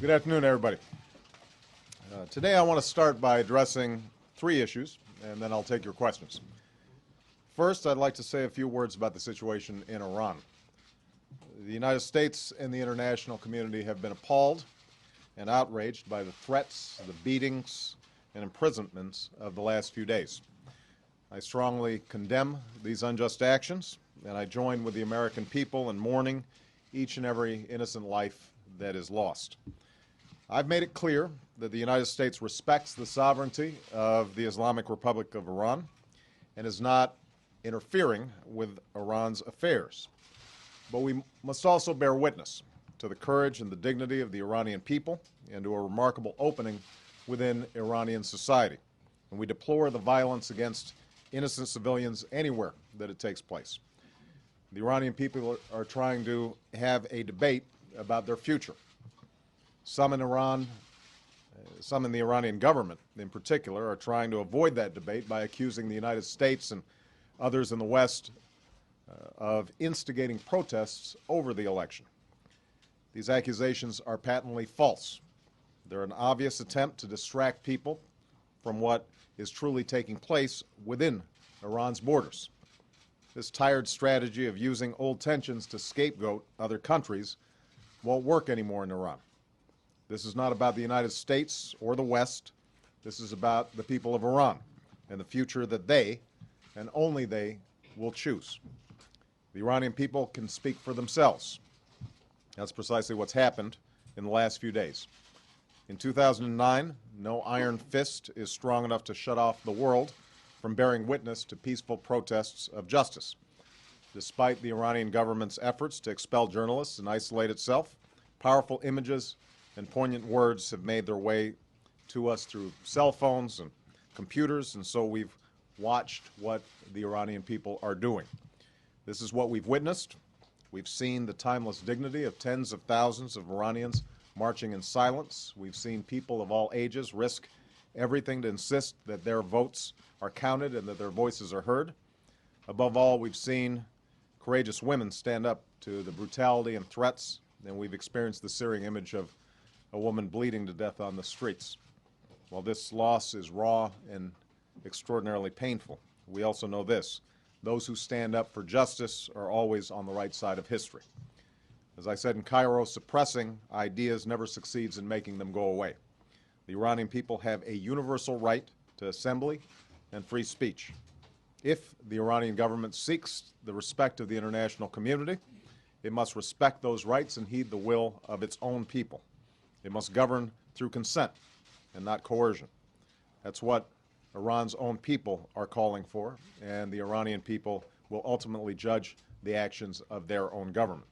Good afternoon, everybody. Today I want to start by addressing three issues, and then I'll take your questions. First, I'd like to say a few words about the situation in Iran. The United States and the international community have been appalled and outraged by the threats, the beatings, and imprisonments of the last few days. I strongly condemn these unjust actions, and I join with the American people in mourning each and every innocent life that is lost. I've made it clear that the United States respects the sovereignty of the Islamic Republic of Iran and is not interfering with Iran's affairs. But we must also bear witness to the courage and the dignity of the Iranian people and to a remarkable opening within Iranian society. And we deplore the violence against innocent civilians anywhere that it takes place. The Iranian people are trying to have a debate about their future. Some in Iran, some in the Iranian government in particular, are trying to avoid that debate by accusing the United States and others in the West of instigating protests over the election. These accusations are patently false. They're an obvious attempt to distract people from what is truly taking place within Iran's borders. This tired strategy of using old tensions to scapegoat other countries won't work anymore in Iran. This is not about the United States or the West. This is about the people of Iran and the future that they, and only they, will choose. The Iranian people can speak for themselves. That's precisely what's happened in the last few days. In 2009, no iron fist is strong enough to shut off the world from bearing witness to peaceful protests of justice. Despite the Iranian government's efforts to expel journalists and isolate itself, powerful images and poignant words have made their way to us through cell phones and computers, and so we've watched what the Iranian people are doing. This is what we've witnessed. We've seen the timeless dignity of tens of thousands of Iranians marching in silence. We've seen people of all ages risk everything to insist that their votes are counted and that their voices are heard. Above all, we've seen courageous women stand up to the brutality and threats, and we've experienced the searing image of a woman bleeding to death on the streets. While this loss is raw and extraordinarily painful, we also know this: those who stand up for justice are always on the right side of history. As I said in Cairo, suppressing ideas never succeeds in making them go away. The Iranian people have a universal right to assembly and free speech. If the Iranian government seeks the respect of the international community, it must respect those rights and heed the will of its own people. It must govern through consent and not coercion. That's what Iran's own people are calling for, and the Iranian people will ultimately judge the actions of their own government.